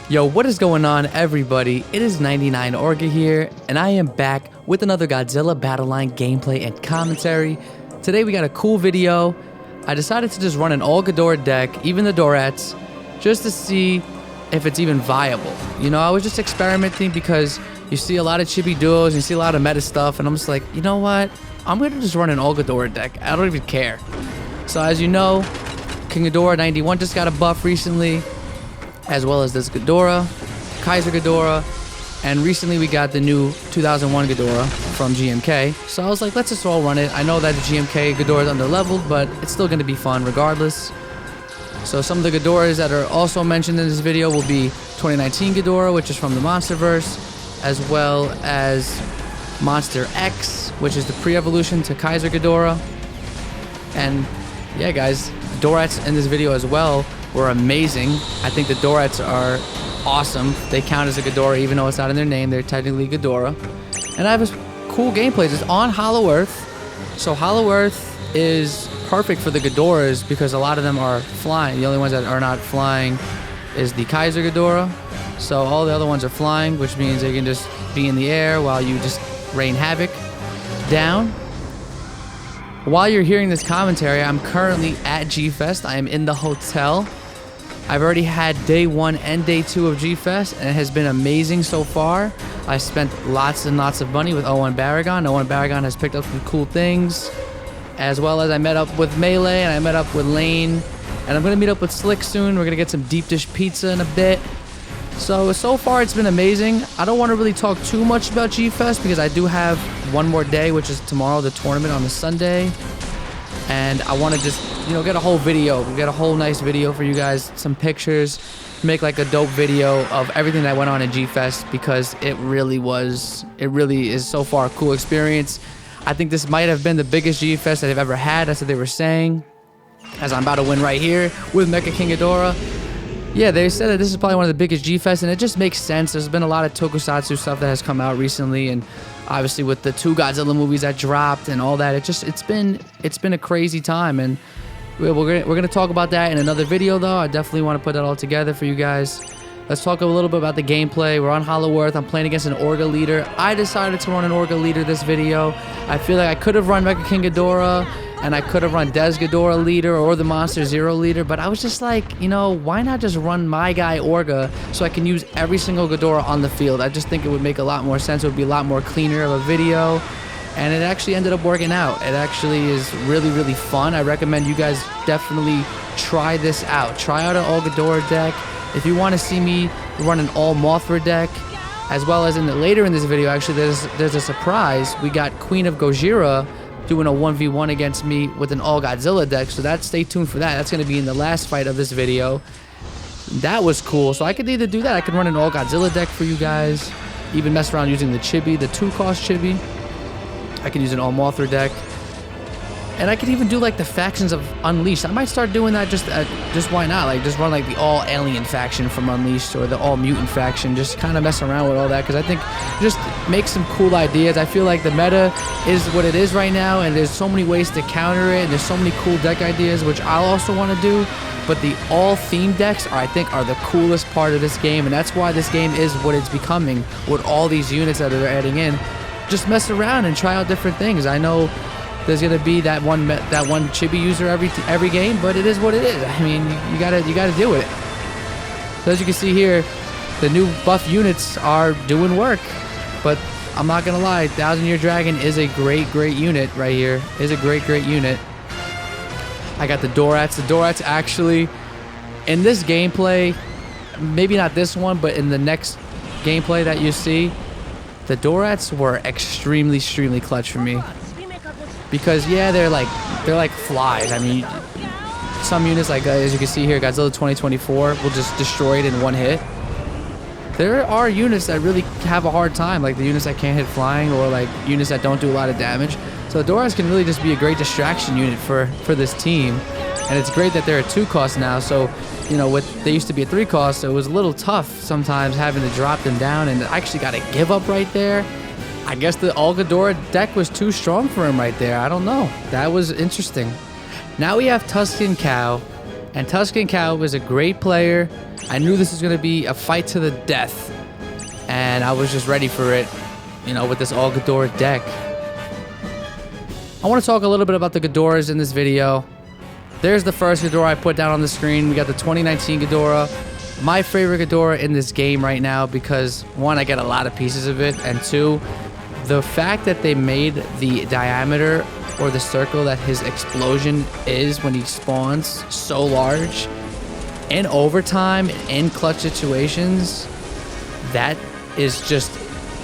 Yo, what is going on, everybody? It is 99 Orga here, and I am back with another Godzilla Battle Line gameplay and commentary. Today we got a cool video. I decided to just run an all Ghidorah deck, even the Dorats, just to see if it's even viable. You know, I was just experimenting because you see a lot of chibi duos, you see a lot of meta stuff, and I'm just like, you know what? I'm gonna just run an all Ghidorah deck. I don't even care. So as you know, King Ghidorah 91 just got a buff recently, as well as this Ghidorah, Kaiser Ghidorah, and recently we got the new 2001 Ghidorah from GMK. So I was like, let's just all run it. I know that the GMK Ghidorah is underleveled, but it's still going to be fun regardless. So some of the Ghidorahs that are also mentioned in this video will be 2019 Ghidorah, which is from the Monsterverse, as well as Monster X, which is the pre-evolution to Kaiser Ghidorah. And yeah, guys, Dorats in this video as well were amazing. I think the Dorats are awesome. They count as a Ghidorah even though it's not in their name. They're technically Ghidorah. And I have this cool gameplays. It's on Hollow Earth. So Hollow Earth is perfect for the Ghidorahs because a lot of them are flying. The only ones that are not flying is the Kaiser Ghidorah. So all the other ones are flying, which means they can just be in the air while you just rain havoc down. While you're hearing this commentary, I'm currently at G-Fest. I am in the hotel. I've already had day 1 and day 2 of G-Fest, and it has been amazing so far. I spent lots and lots of money with Owen Baragon. Owen Baragon has picked up some cool things, as well as I met up with Melee, and I met up with Lane, and I'm going to meet up with Slick soon. We're going to get some deep dish pizza in a bit. So far it's been amazing. I don't want to really talk too much about G-Fest because I do have one more day, which is tomorrow, the tournament on the Sunday. And I want to just, you know, get a whole video, get a whole nice video for you guys, some pictures, make like a dope video of everything that went on at G-Fest because it really is so far a cool experience. I think this might have been the biggest G-Fest that they've ever had. That's what they were saying, as I'm about to win right here with Mecha King Ghidorah. Yeah, they said that this is probably one of the biggest G-Fest, and it just makes sense. There's been a lot of tokusatsu stuff that has come out recently, and obviously with the 2 Godzilla movies that dropped and all that, it's been a crazy time, and we're gonna talk about that in another video though. I definitely want to put that all together for you guys. Let's talk a little bit about the gameplay. We're on Hollow Earth. I'm playing against an Orga leader. I decided to run an Orga leader this video. I feel like I could have run Mecha King Ghidorah, and I could have run Des Ghidorah leader or the Monster Zero leader, but I was just like, you know, why not just run my guy Orga so I can use every single Ghidorah on the field? I just think it would make a lot more sense. It would be a lot more cleaner of a video, and it actually ended up working out. It actually is really, really fun. I recommend you guys definitely try this out. Try out an all Ghidorah deck. If you want to see me run an all Mothra deck, as well as later in this video, actually, there's a surprise. We got Queen of Gojira doing a 1v1 against me with an all Godzilla deck, so stay tuned for that. That's going to be in the last fight of this video. That was cool. So I could either do that, I could run an all Godzilla deck for you guys, even mess around using the chibi, the 2-cost chibi. I could use an all Mothra deck, and I could even do like the factions of Unleashed. I might start doing that just why not? Like just run like the all alien faction from Unleashed or the all mutant faction. Just kind of mess around with all that because I think just make some cool ideas. I feel like the meta is what it is right now, and there's so many ways to counter it, and there's so many cool deck ideas, which I'll also want to do. But the all theme decks I think are the coolest part of this game, and that's why this game is what it's becoming with all these units that they're adding in. Just mess around and try out different things. I know there's gonna be that one chibi user every game, but it is what it is. I mean, you gotta deal with it. So as you can see here, the new buff units are doing work, but I'm not gonna lie, 1,000 Year Dragon is a great unit right here. Is a great unit. I got the Dorats. The Dorats actually in this gameplay, maybe not this one, but in the next gameplay that you see, the Dorats were extremely clutch for me. Because yeah, they're like flies. I mean, some units like as you can see here, Godzilla 2024 will just destroy it in one hit. There are units that really have a hard time, like the units that can't hit flying or like units that don't do a lot of damage. So the Dorats can really just be a great distraction unit for this team, and it's great that they're a 2-cost now. So you know, they used to be a 3-cost, so it was a little tough sometimes having to drop them down, and I actually got a give up right there. I guess the all Ghidorah deck was too strong for him right there. I don't know. That was interesting. Now we have Tuscan Cow And Tuscan Cow is a great player. I knew this was going to be a fight to the death. And I was just ready for it, you know, with this all Ghidorah deck. I want to talk a little bit about the Ghidorahs in this video. There's the first Ghidorah I put down on the screen. We got the 2019 Ghidorah. My favorite Ghidorah in this game right now because, one, I get a lot of pieces of it, and two, the fact that they made the diameter or the circle that his explosion is when he spawns so large in overtime, in clutch situations, that is just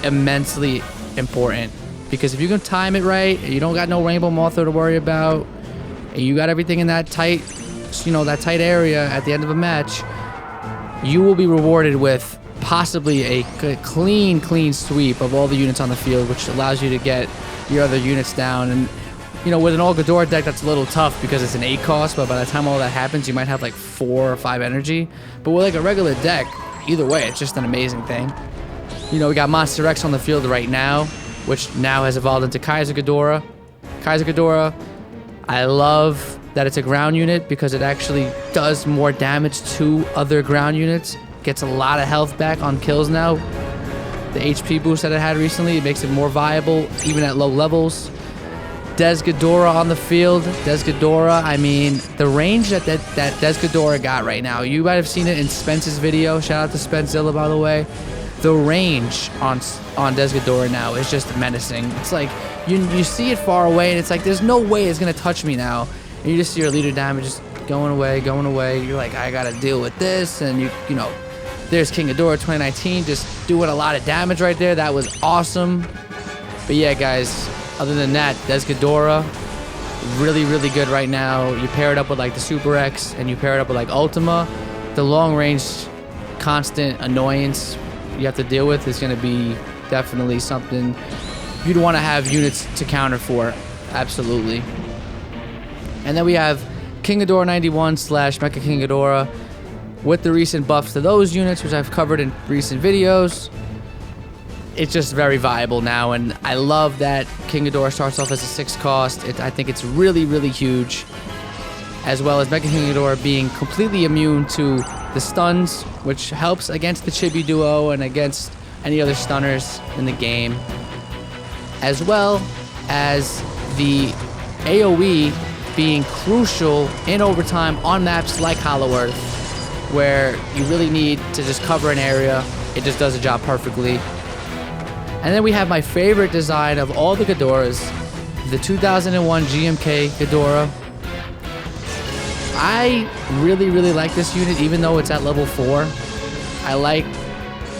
immensely important. Because if you can time it right, you don't got no rainbow mothra to worry about, and you got everything in that tight, you know, that tight area at the end of a match, you will be rewarded with possibly a clean sweep of all the units on the field, which allows you to get your other units down. And you know, with an all Ghidorah deck, that's a little tough because it's an 8 cost, but by the time all that happens, you might have like 4 or 5 energy. But with like a regular deck, either way, it's just an amazing thing. You know, we got Monster X on the field right now, which now has evolved into Kaiser Ghidorah. Kaiser Ghidorah, I love that it's a ground unit because it actually does more damage to other ground units. Gets a lot of health back on kills now. The HP boost that it had recently, it makes it more viable even at low levels. Des Ghidorah on the field. Des Ghidorah, I mean, the range that Des Ghidorah got right now, you might have seen it in Spence's video. Shout out to Spencezilla, by the way. The range on Des Ghidorah now is just menacing. It's like, you see it far away, and it's like, there's no way it's going to touch me now. And you just see your leader damage just going away. You're like, I got to deal with this. And, you know, there's King Ghidorah 2019 just doing a lot of damage right there. That was awesome. But yeah, guys, other than that, Des Ghidorah, really good right now. You pair it up with like the Super X and you pair it up with like Ultima. The long range constant annoyance you have to deal with is going to be definitely something you'd want to have units to counter for. Absolutely. And then we have King Ghidorah 91 / Mecha King Ghidorah with the recent buffs to those units, which I've covered in recent videos. It's just very viable now, and I love that King Ghidorah starts off as a 6 cost. I think it's really huge, as well as Mecha King Ghidorah being completely immune to the stuns, which helps against the Chibi duo and against any other stunners in the game, as well as the AoE being crucial in overtime on maps like Hollow Earth, where you really need to just cover an area. It just does the job perfectly. And then we have my favorite design of all the Ghidorahs, the 2001 GMK Ghidorah. I really like this unit, even though it's at level 4. I like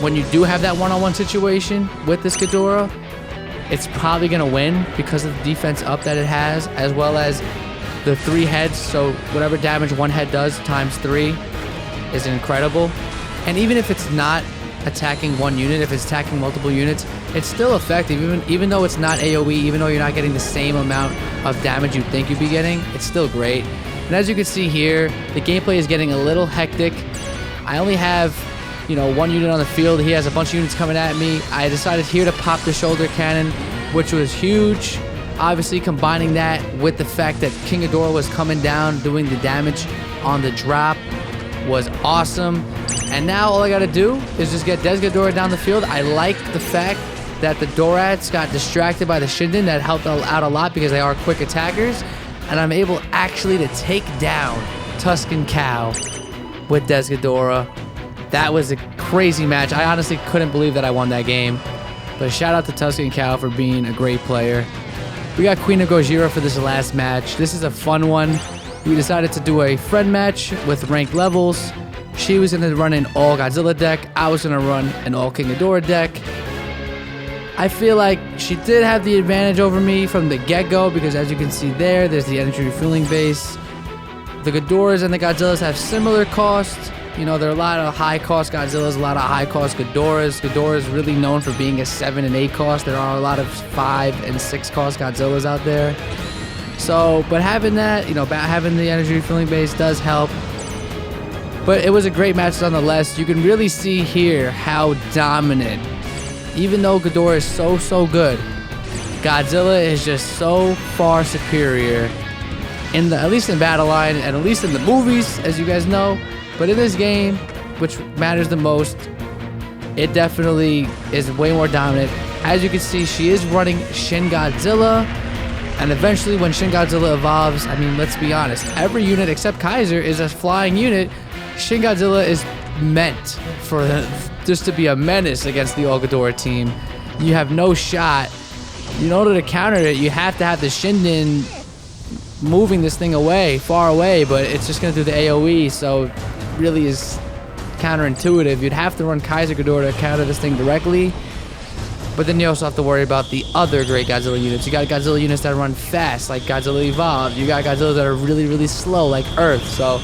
when you do have that one-on-one situation with this Ghidorah, it's probably going to win because of the defense up that it has, as well as the 3 heads. So whatever damage one head does times 3 is incredible. And even if it's not attacking one unit, if it's attacking multiple units, it's still effective. Even though it's not AoE, even though you're not getting the same amount of damage you think you'd be getting, it's still great. And as you can see here, the gameplay is getting a little hectic. I only have, you know, 1 unit on the field. He has a bunch of units coming at me. I decided here to pop the shoulder cannon, which was huge. Obviously, combining that with the fact that King Ghidorah was coming down, doing the damage on the drop, was awesome. And now all I gotta do is just get Des Ghidorah down the field. I like the fact that the Dorats got distracted by the Shinden. That helped out a lot because they are quick attackers. And I'm able actually to take down Tuscan Cow with Des Ghidorah. That was a crazy match. I honestly couldn't believe that I won that game. But shout out to Tuscan Cow for being a great player. We got Queen of Gojira for this last match. This is a fun one. We decided to do a friend match with ranked levels. She was going to run an all Godzilla deck. I was going to run an all King Ghidorah deck. I feel like she did have the advantage over me from the get-go because as you can see there's the energy refueling base. The Ghidorahs and the Godzillas have similar costs. You know, there are a lot of high-cost Godzillas, a lot of high-cost Ghidorahs. Ghidorah is really known for being a 7 and 8 cost. There are a lot of 5 and 6 cost Godzillas out there. So, but having that, you know, having the energy refueling base does help. But it was a great match nonetheless. You can really see here how dominant, even though Ghidorah is so good, Godzilla is just so far superior at least in Battleline and at least in the movies, as you guys know. But in this game, which matters the most, it definitely is way more dominant. As you can see, she is running Shin Godzilla, and eventually when Shin Godzilla evolves, I mean, let's be honest, every unit except Kaiser is a flying unit. Shin Godzilla is meant for just to be a menace against the Orga team. You have no shot. In order to counter it, you have to have the Shinden moving this thing away, far away, but it's just going to do the AoE, so it really is counterintuitive. You'd have to run Kaiser Ghidorah to counter this thing directly, but then you also have to worry about the other great Godzilla units. You got Godzilla units that run fast, like Godzilla Evolved. You got Godzilla that are really, really slow, like Earth, so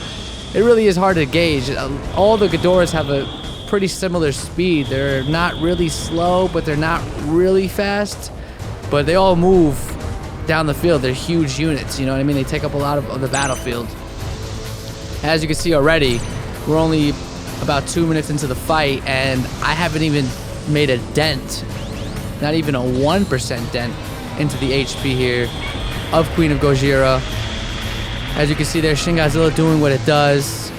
it really is hard to gauge. All the Ghidorahs have a pretty similar speed. They're not really slow, but they're not really fast, but they all move down the field. They're huge units, you know what I mean? They take up a lot of the battlefield. As you can see already, we're only about 2 minutes into the fight, and I haven't even made a dent, not even a 1% dent into the HP here of Queen of Gojira. As you can see there, Shin Godzilla doing what it does.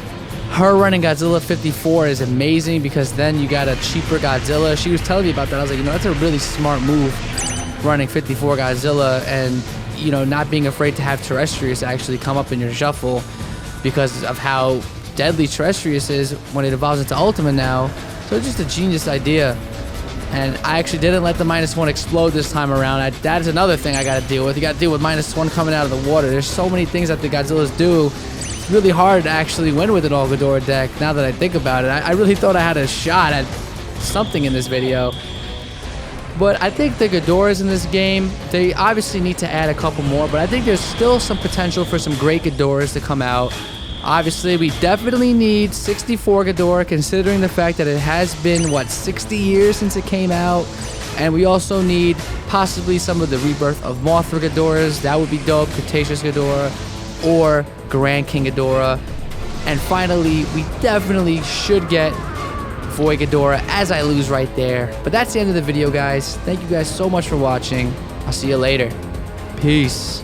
Her running Godzilla 54 is amazing, because then you got a cheaper Godzilla. She was telling me about that. I was like, you know, that's a really smart move, running 54 Godzilla, and, you know, not being afraid to have Terrestrius actually come up in your shuffle because of how deadly Terrestrius is when it evolves into Ultima now. So it's just a genius idea. And I actually didn't let the -1 explode this time around. That is another thing I got to deal with. You got to deal with -1 coming out of the water. There's so many things that the Godzillas do. It's really hard to actually win with an All Ghidorah deck now that I think about it. I really thought I had a shot at something in this video. But I think the Ghidorahs in this game, they obviously need to add a couple more, but I think there's still some potential for some great Ghidorahs to come out. Obviously, we definitely need 64 Ghidorah, considering the fact that it has been, what, 60 years since it came out. And we also need possibly some of the rebirth of Mothra Ghidorahs. That would be dope. Cretaceous Ghidorah or Grand King Ghidorah. And finally, we definitely should get Void Ghidorah, as I lose right there. But that's the end of the video, guys. Thank you guys so much for watching. I'll see you later. Peace.